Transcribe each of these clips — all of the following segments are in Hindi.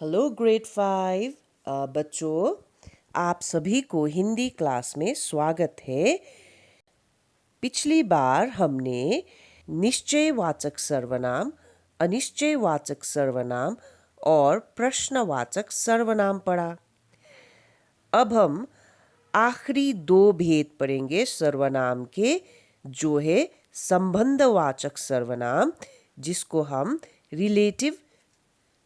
हेलो ग्रेड 5 बच्चों, आप सभी को हिंदी क्लास में स्वागत है। पिछली बार हमने निश्चयवाचक सर्वनाम, अनिश्चयवाचक सर्वनाम और प्रश्नवाचक सर्वनाम पढ़ा। अब हम आखिरी दो भेद पढ़ेंगे सर्वनाम के, जो है संबंधवाचक सर्वनाम, जिसको हम रिलेटिव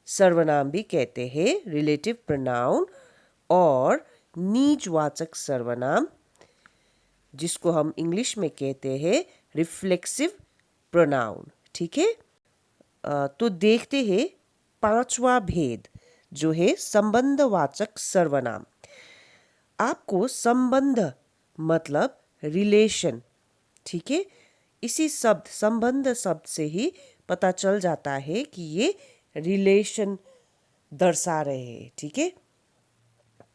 सर्वनाम भी कहते हैं, रिलेटिव प्रोनाउन, और निजवाचक सर्वनाम, जिसको हम इंग्लिश में कहते हैं रिफ्लेक्सिव प्रोनाउन। ठीक है, तो देखते हैं पांचवा भेद, जो है संबंधवाचक सर्वनाम। आपको संबंध मतलब रिलेशन, ठीक है, इसी शब्द संबंध शब्द से ही पता चल जाता है कि ये रिलेशन दर्शा रहे हैं। ठीक है,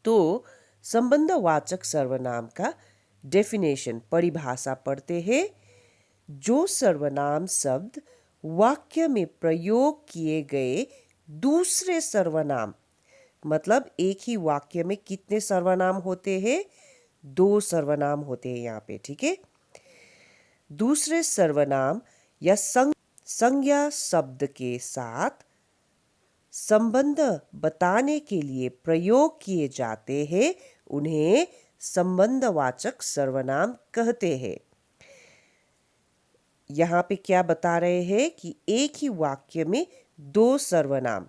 तो संबंधवाचक सर्वनाम का डेफिनेशन, परिभाषा पढ़ते हैं। जो सर्वनाम शब्द वाक्य में प्रयोग किए गए दूसरे सर्वनाम, मतलब एक ही वाक्य में कितने सर्वनाम होते हैं? दो सर्वनाम होते हैं यहाँ पे। ठीक है, दूसरे सर्वनाम या संज्ञा शब्द के साथ संबंध बताने के लिए प्रयोग किए जाते हैं, उन्हें संबंधवाचक सर्वनाम कहते हैं। यहाँ पे क्या बता रहे हैं कि एक ही वाक्य में दो सर्वनाम,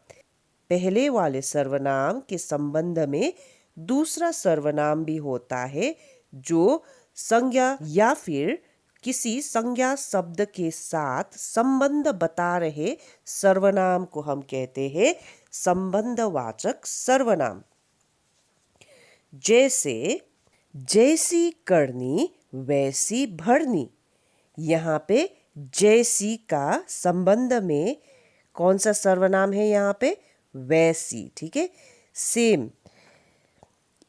पहले वाले सर्वनाम के संबंध में दूसरा सर्वनाम भी होता है, जो संज्ञा या फिर किसी संज्ञा शब्द के साथ संबंध बता रहे सर्वनाम को हम कहते हैं संबंधवाचक सर्वनाम। जैसे जैसी करनी वैसी भरनी, यहाँ पे जैसी का संबंध में कौन सा सर्वनाम है? यहाँ पे वैसी। ठीक है, सेम,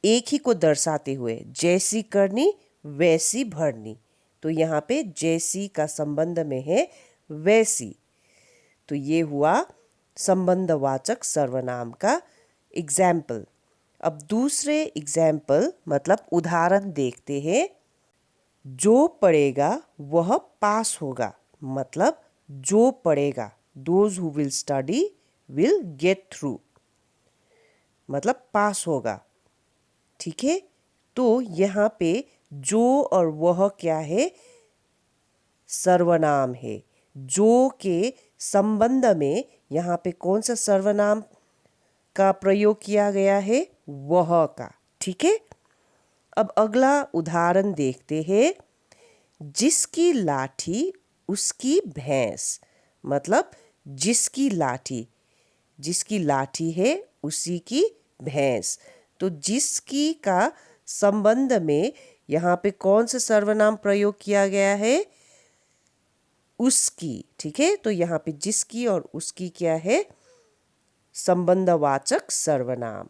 एक ही को दर्शाते हुए जैसी करनी वैसी भरनी, तो यहाँ पे जैसी का संबंध में है वैसी। तो ये हुआ संबंधवाचक सर्वनाम का एग्जाम्पल। अब दूसरे एग्जाम्पल मतलब उदाहरण देखते हैं। जो पढ़ेगा वह पास होगा, मतलब जो पढ़ेगा, those who will study will get through, मतलब पास होगा। ठीक है, तो यहाँ पे जो और वह क्या है? सर्वनाम है। जो के संबंध में यहाँ पे कौन सा सर्वनाम का प्रयोग किया गया है? वह का। ठीक है, अब अगला उदाहरण देखते हैं। जिसकी लाठी उसकी भैंस, मतलब जिसकी लाठी है उसी की भैंस। तो जिसकी का संबंध में यहाँ पे कौन सा सर्वनाम प्रयोग किया गया है? उसकी। ठीक है, तो यहाँ पे जिसकी और उसकी क्या है? संबंधवाचक सर्वनाम।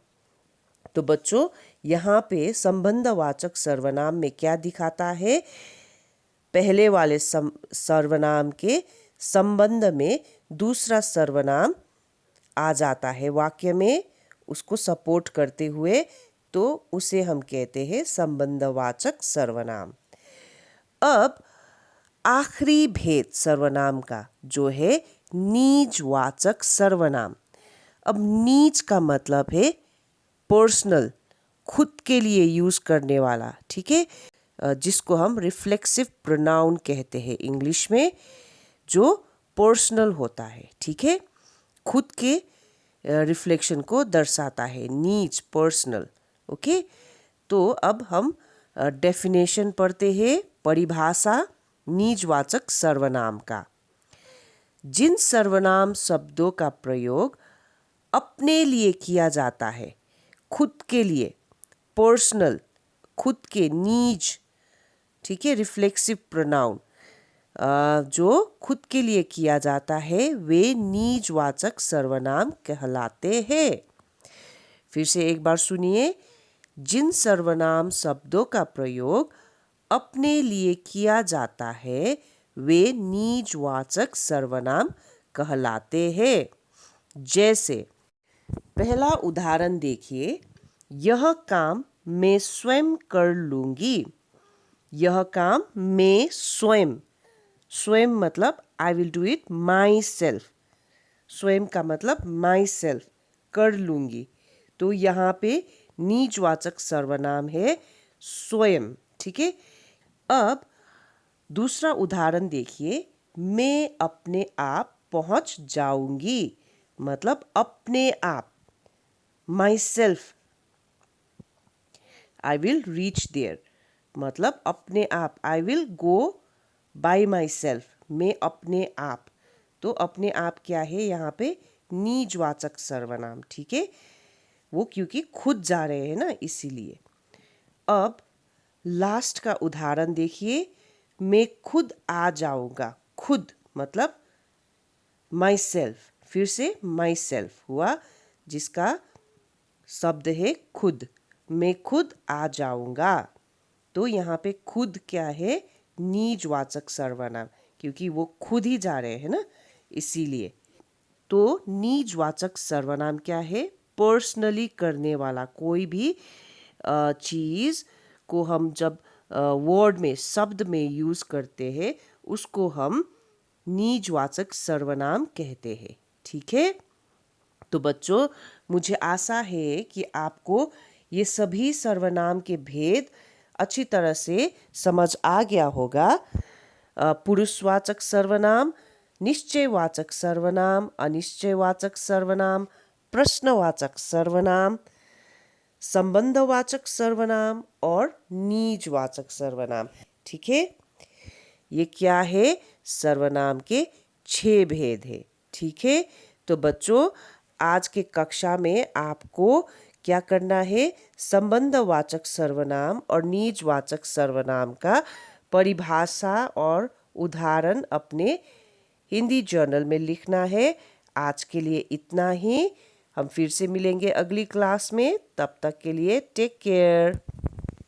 तो बच्चों, यहाँ पे संबंधवाचक सर्वनाम में क्या दिखाता है? पहले वाले सर्वनाम के संबंध में दूसरा सर्वनाम आ जाता है वाक्य में, उसको सपोर्ट करते हुए, तो उसे हम कहते हैं संबंधवाचक सर्वनाम। अब आखिरी भेद सर्वनाम का, जो है निजवाचक सर्वनाम। अब निज का मतलब है पर्सनल, खुद के लिए यूज करने वाला। ठीक है, जिसको हम रिफ्लेक्सिव प्रोनाउन कहते हैं इंग्लिश में, जो पर्सनल होता है। ठीक है, खुद के रिफ्लेक्शन को दर्शाता है, नीज, पर्सनल। ओके, तो अब हम डेफिनेशन पढ़ते हैं, परिभाषा निजवाचक सर्वनाम का। जिन सर्वनाम शब्दों का प्रयोग अपने लिए किया जाता है, खुद के लिए, पर्सनल, खुद के, निज, ठीक है, रिफ्लेक्सिव प्रोनाउन, जो खुद के लिए किया जाता है, वे निजवाचक सर्वनाम कहलाते हैं। फिर से एक बार सुनिए। जिन सर्वनाम शब्दों का प्रयोग अपने लिए किया जाता है, वे निजवाचक सर्वनाम कहलाते हैं। जैसे पहला उदाहरण देखिए, यह काम मैं स्वयं कर लूंगी। यह काम मैं स्वयं, स्वयं मतलब I will do it my self. स्वयं का मतलब माई सेल्फ, कर लूंगी। तो यहाँ पे निजवाचक सर्वनाम है स्वयं। ठीक है। अब दूसरा उदाहरण देखिए, मैं अपने आप पहुंच जाऊंगी। मतलब अपने आप, myself, I will reach there. मतलब अपने आप, I will go by myself, मैं अपने आप। तो अपने आप क्या है यहाँ पे? निजवाचक सर्वनाम। ठीक है, वो क्योंकि खुद जा रहे हैं ना, इसीलिए। अब लास्ट का उदाहरण देखिए, मैं खुद आ जाऊंगा। खुद मतलब माई सेल्फ, फिर से माई सेल्फ हुआ, जिसका शब्द है खुद। मैं खुद आ जाऊंगा। तो यहाँ पे खुद क्या है? निजवाचक सर्वनाम, क्योंकि वो खुद ही जा रहे हैं ना, इसीलिए। तो निजवाचक सर्वनाम क्या है? पर्सनली करने वाला कोई भी चीज़ को हम जब वर्ड में, शब्द में यूज़ करते हैं, उसको हम निजवाचक सर्वनाम कहते हैं। ठीक है। तो बच्चों, मुझे आशा है कि आपको ये सभी सर्वनाम के भेद अच्छी तरह से समझ आ गया होगा। पुरुषवाचक सर्वनाम, निश्चयवाचक सर्वनाम, अनिश्चयवाचक सर्वनाम, प्रश्नवाचक सर्वनाम, संबंधवाचक सर्वनाम और निजवाचक सर्वनाम। ठीक है। ये क्या है? सर्वनाम के 6 भेद है। ठीक है। तो बच्चों, आज के कक्षा में आपको क्या करना है? संबंधवाचक सर्वनाम और निजवाचक सर्वनाम का परिभाषा और उदाहरण अपने हिंदी जर्नल में लिखना है। आज के लिए इतना ही। हम फिर से मिलेंगे अगली क्लास में। तब तक के लिए टेक केयर।